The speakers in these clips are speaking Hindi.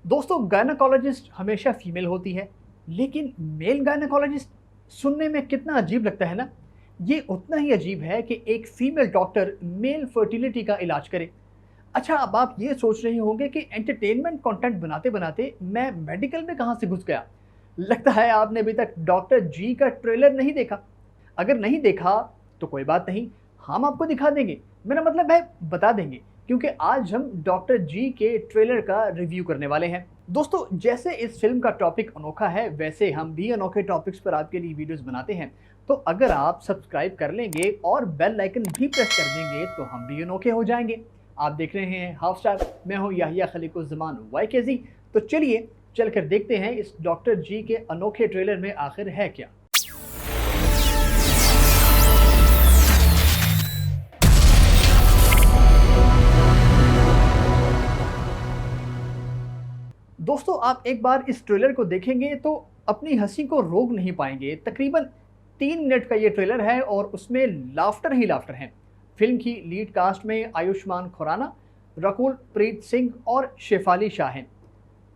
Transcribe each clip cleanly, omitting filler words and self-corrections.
दोस्तों गायनाकोलॉजिस्ट हमेशा फीमेल होती है, लेकिन मेल गायनाकोलॉजिस्ट सुनने में कितना अजीब लगता है ना। ये उतना ही अजीब है कि एक फीमेल डॉक्टर मेल फर्टिलिटी का इलाज करे। अच्छा, अब आप ये सोच रहे होंगे कि एंटरटेनमेंट कंटेंट बनाते बनाते मैं मेडिकल में कहाँ से घुस गया। लगता है आपने अभी तक डॉक्टर जी का ट्रेलर नहीं देखा। अगर नहीं देखा तो कोई बात नहीं, हम आपको दिखा देंगे। मेरा मतलब है बता देंगे, क्योंकि आज हम डॉक्टर जी के ट्रेलर का रिव्यू करने वाले हैं। दोस्तों, जैसे इस फिल्म का टॉपिक अनोखा है, वैसे हम भी अनोखे टॉपिक्स पर आपके लिए वीडियोस बनाते हैं। तो अगर आप सब्सक्राइब कर लेंगे और बेल आइकन भी प्रेस कर देंगे तो हम भी अनोखे हो जाएंगे। आप देख रहे हैं हाफ स्टार, मैं हूं याहिया खलीकुज़्ज़मान YKZ। तो चलिए चलकर देखते हैं इस डॉक्टर जी के अनोखे ट्रेलर में आखिर है क्या। दोस्तों, आप एक बार इस ट्रेलर को देखेंगे तो अपनी हंसी को रोक नहीं पाएंगे। तकरीबन 3 मिनट का ये ट्रेलर है और उसमें लाफ्टर ही लाफ्टर हैं। फिल्म की लीड कास्ट में आयुष्मान खुराना, रकुल प्रीत सिंह और शेफाली शाह हैं।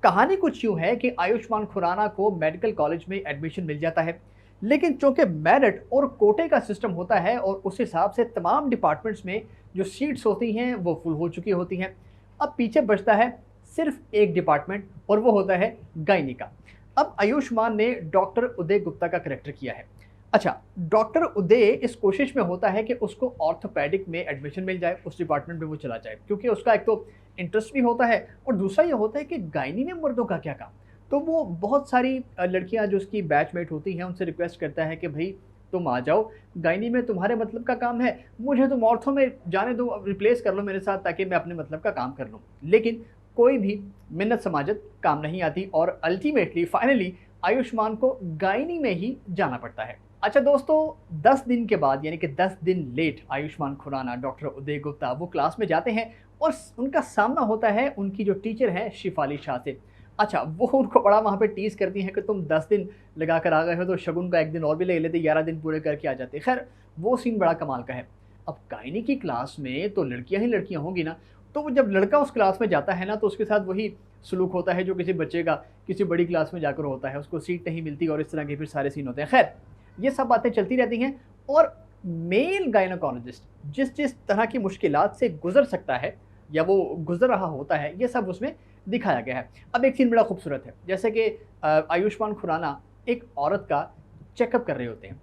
कहानी कुछ यूँ है कि आयुष्मान खुराना को मेडिकल कॉलेज में एडमिशन मिल जाता है, लेकिन चूंकि मेरिट और कोटे का सिस्टम होता है और उस हिसाब से तमाम डिपार्टमेंट्स में जो सीट्स होती हैं वो फुल हो चुकी होती हैं। अब पीछे बचता है सिर्फ एक डिपार्टमेंट और वो होता है गायनी का। अब आयुष्मान ने डॉक्टर उदय गुप्ता का करेक्टर किया है। अच्छा, डॉक्टर उदय इस कोशिश में होता है कि उसको ऑर्थोपेडिक में एडमिशन मिल जाए, उस डिपार्टमेंट में वो चला जाए, क्योंकि उसका एक तो इंटरेस्ट भी होता है और दूसरा ये होता है कि गायनी में मर्दों का क्या काम। तो वो बहुत सारी लड़कियां जो उसकी बैचमेट होती हैं उनसे रिक्वेस्ट करता है कि भाई तुम आ जाओ, गायनी में तुम्हारे मतलब का काम है, मुझे तुम ऑर्थो में जाने दो, रिप्लेस कर लो मेरे साथ ताकि मैं अपने मतलब का काम कर लूँ। लेकिन कोई भी मिन्नत समाजत काम नहीं आती और अल्टीमेटली फाइनली आयुष्मान को गायनी में ही जाना पड़ता है। अच्छा दोस्तों, 10 दिन के बाद यानी कि 10 दिन लेट आयुष्मान खुराना, डॉक्टर उदय गुप्ता वो क्लास में जाते हैं और उनका सामना होता है उनकी जो टीचर हैं शिफाली शाह से। अच्छा, वो उनको बड़ा वहाँ पे टीज करती हैं कि तुम 10 दिन लगा कर आ गए हो तो शगुन का एक दिन और भी ले लेते, 11 दिन पूरे करके आ जाते। खैर, वो सीन बड़ा कमाल का है। अब गायनी की क्लास में तो लड़कियां ही लड़कियां होंगी ना, तो वो जब लड़का उस क्लास में जाता है ना तो उसके साथ वही सलूक होता है जो किसी बच्चे का किसी बड़ी क्लास में जाकर होता है, उसको सीट नहीं मिलती और इस तरह के फिर सारे सीन होते हैं। खैर, ये सब बातें चलती रहती हैं और मेल गायनोकोलॉजिस्ट जिस जिस तरह की मुश्किलात से गुजर सकता है या वो गुजर रहा होता है, ये सब उसमें दिखाया गया है। अब एक सीन बड़ा खूबसूरत है, जैसे कि आयुष्मान खुराना एक औरत का चेकअप कर रहे होते हैं।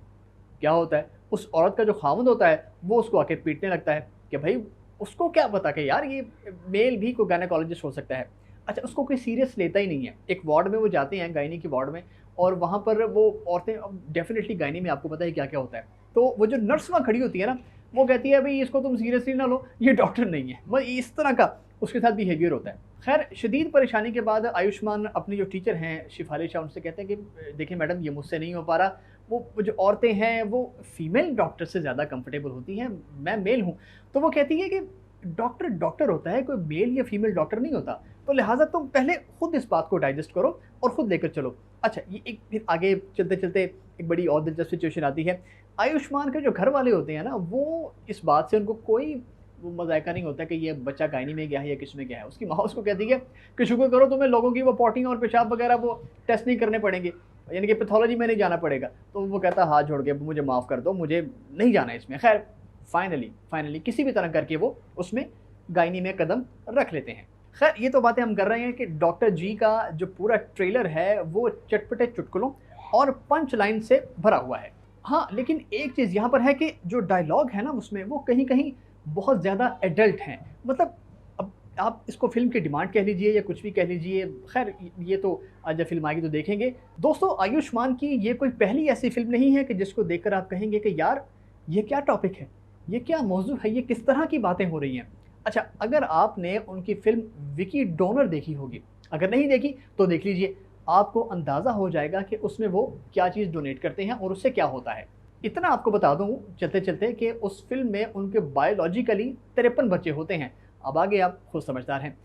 क्या होता है, उस औरत का जो खामद होता है वो उसको आके पीटने लगता है कि भाई उसको क्या पता कि यार ये मेल भी कोई गायनेकोलॉजिस्ट हो सकता है। अच्छा, उसको कोई सीरियस लेता ही नहीं है। एक वार्ड में वो जाते हैं, गायनी की वार्ड में, और वहाँ पर वो औरतें, डेफिनेटली गायनी में आपको पता है क्या क्या होता है, तो वो जो नर्स वहाँ खड़ी होती है ना, वो कहती है भाई इसको तुम सीरियसली ना लो, ये डॉक्टर नहीं है। मतलब इस तरह का उसके साथ बिहेवियर होता है। खैर, शदीद परेशानी के बाद आयुष्मान अपनी जो टीचर हैं शिफाली शाह, उनसे कहते हैं कि देखिए मैडम, ये मुझसे नहीं हो पा रहा। वो जो औरतें हैं वो फीमेल डॉक्टर से ज़्यादा कंफर्टेबल होती हैं, मैं मेल हूँ। तो वो कहती है कि डॉक्टर डॉक्टर होता है, कोई मेल या फीमेल डॉक्टर नहीं होता, तो लिहाजा तुम पहले खुद इस बात को डाइजेस्ट करो और खुद लेकर चलो। अच्छा, ये एक फिर आगे चलते चलते एक बड़ी और दिलचस्प सिचुएशन आती है। आयुष्मान के जो घर वाले होते हैं ना, वो इस बात से उनको कोई वो मजायका नहीं होता कि ये बच्चा गायनी में गया है या किस में गया है। उसकी माँ उसको कहती है कि शुक्र करो तुम्हें लोगों की वो पॉटिंग और पेशाब वगैरह वो टेस्ट नहीं करने पड़ेंगे, यानी कि पैथोलॉजी में नहीं जाना पड़ेगा। तो वो कहता हाथ जोड़ के मुझे माफ़ कर दो, मुझे नहीं जाना इसमें। खैर, फाइनली किसी भी तरह करके वो उसमें गायनी में कदम रख लेते हैं। खैर, ये तो बातें हम कर रहे हैं कि डॉक्टर जी का जो पूरा ट्रेलर है वो चटपटे चुटकुलों और पंच लाइन से भरा हुआ है। हाँ, लेकिन एक चीज़ यहाँ पर है कि जो डायलॉग है ना उसमें वो कहीं कहीं बहुत ज़्यादा एडल्ट हैं। मतलब अब आप इसको फिल्म की डिमांड कह लीजिए या कुछ भी कह लीजिए, खैर ये तो आज जब फिल्म आएगी तो देखेंगे। दोस्तों, आयुष्मान की ये कोई पहली ऐसी फिल्म नहीं है कि जिसको देखकर आप कहेंगे कि यार ये क्या टॉपिक है, ये क्या मौजू है, ये किस तरह की बातें हो रही हैं। अच्छा, अगर आपने उनकी फिल्म विकी डोनर देखी होगी, अगर नहीं देखी तो देख लीजिए, आपको अंदाज़ा हो जाएगा कि उसमें वो क्या चीज़ डोनेट करते हैं और उससे क्या होता है। इतना आपको बता दूं चलते चलते कि उस फिल्म में उनके बायोलॉजिकली 53 बच्चे होते हैं। अब आगे आप खुद समझदार हैं।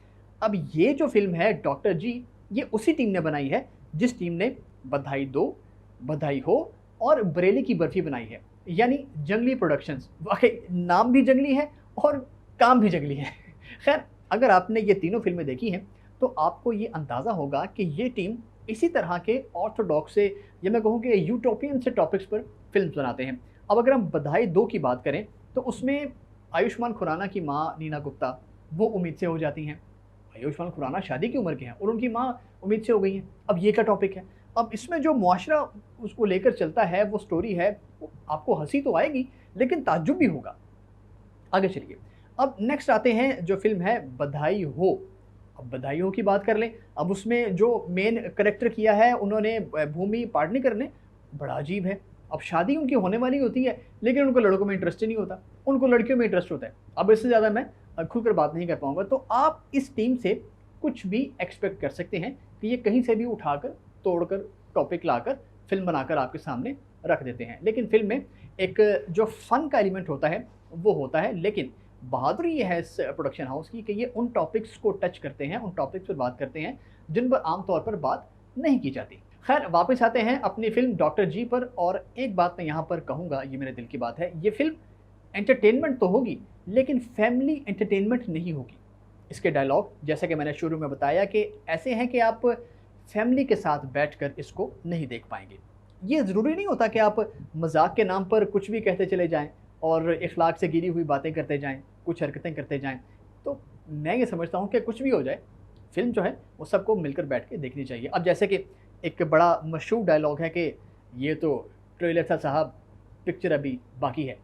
अब ये जो फिल्म है डॉक्टर जी, ये उसी टीम ने बनाई है जिस टीम ने बधाई दो, बधाई हो और बरेली की बर्फी बनाई है, यानी जंगली प्रोडक्शंस। वाकई नाम भी जंगली है और काम भी जंगली है। खैर, अगर आपने ये तीनों फिल्में देखी हैं तो आपको ये अंदाज़ा होगा कि ये टीम इसी तरह के ऑर्थोडॉक्स से या मैं कहूँ कि यूटोपियन से टॉपिक्स पर फ़िल्म बनाते हैं। अब अगर हम बधाई 2 की बात करें तो उसमें आयुष्मान खुराना की माँ नीना गुप्ता वो उम्मीद से हो जाती हैं। आयुष्मान खुराना शादी की उम्र के हैं और उनकी माँ उम्मीद से हो गई हैं। अब ये क्या टॉपिक है? अब इसमें जो मुआशरा उसको लेकर चलता है, वो स्टोरी है, वो आपको हँसी तो आएगी लेकिन ताज्जुब भी होगा। आगे चलिए, अब नेक्स्ट आते हैं जो फ़िल्म है बधाई हो। अब बधाई हो की बात कर लें, अब उसमें जो मेन कैरेक्टर किया है उन्होंने भूमि पाटनीकर ने, बड़ा अजीब है। अब शादी उनकी होने वाली होती है, लेकिन उनको लड़कों में इंटरेस्ट ही नहीं होता, उनको लड़कियों में इंटरेस्ट होता है। अब इससे ज़्यादा मैं खुलकर बात नहीं कर पाऊँगा। तो आप इस टीम से कुछ भी एक्सपेक्ट कर सकते हैं कि ये कहीं से भी उठाकर, तोड़कर, टॉपिक लाकर, फ़िल्म बनाकर आपके सामने रख देते हैं। लेकिन फ़िल्म में एक जो फ़न का एलिमेंट होता है, वो होता है। लेकिन बहादुरी ये है इस प्रोडक्शन हाउस की कि ये उन टॉपिक्स को टच करते हैं, उन टॉपिक्स पर बात करते हैं, जिन पर आम तौर पर बात नहीं की जाती। खैर, वापस आते हैं अपनी फ़िल्म डॉक्टर जी पर, और एक बात मैं यहाँ पर कहूँगा, ये मेरे दिल की बात है, ये फ़िल्म एंटरटेनमेंट तो होगी, लेकिन फैमिली एंटरटेनमेंट नहीं होगी। इसके डायलॉग, जैसा कि मैंने शुरू में बताया, कि ऐसे हैं कि आप फैमिली के साथ बैठकर इसको नहीं देख पाएँगे। ये ज़रूरी नहीं होता कि आप मज़ाक के नाम पर कुछ भी कहते चले जाएँ और इखलाक से गिरी हुई बातें करते जाएँ, कुछ हरकतें करते जाएँ। तो मैं ये समझता हूँ कि कुछ भी हो जाए, फ़िल्म जो है वो सबको मिलकर बैठ के देखनी चाहिए। अब जैसे कि एक बड़ा मशहूर डायलॉग है कि ये तो ट्रेलर था साहब, पिक्चर अभी बाकी है।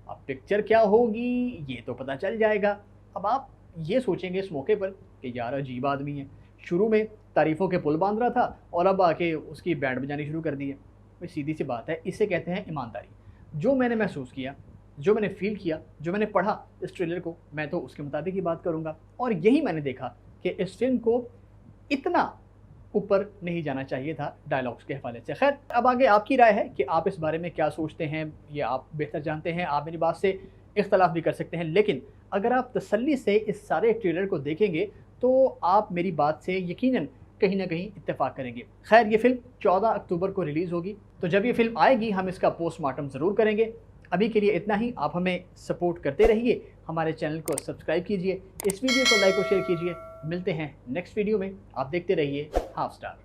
अब पिक्चर क्या होगी ये तो पता चल जाएगा। अब आप ये सोचेंगे इस मौके पर कि यार अजीब आदमी है, शुरू में तारीफ़ों के पुल बांध रहा था और अब आके उसकी बैंड बजानी शुरू कर दी है। भाई सीधी सी बात है, इसे कहते हैं ईमानदारी। जो मैंने महसूस किया, जो मैंने फ़ील किया, जो मैंने पढ़ा इस ट्रेलर को, मैं तो उसके मुताबिक ही बात करूँगा। और यही मैंने देखा कि इस फ़िल्म को इतना ऊपर नहीं जाना चाहिए था डायलॉग्स के हवाले से। खैर, अब आगे आपकी राय है कि आप इस बारे में क्या सोचते हैं, ये आप बेहतर जानते हैं, आप मेरी बात से इख्तलाफ भी कर सकते हैं। लेकिन अगर आप तसल्ली से इस सारे ट्रेलर को देखेंगे तो आप मेरी बात से यकीनन कहीं न कहीं इत्तेफ़ाक करेंगे। खैर, ये फ़िल्म 14 अक्टूबर को रिलीज़ होगी, तो जब ये फ़िल्म आएगी हम इसका पोस्टमार्टम ज़रूर करेंगे। अभी के लिए इतना ही। आप हमें सपोर्ट करते रहिए, हमारे चैनल को सब्सक्राइब कीजिए, इस वीडियो को लाइक और शेयर कीजिए। मिलते हैं नेक्स्ट वीडियो में, आप देखते रहिए हाफ स्टार।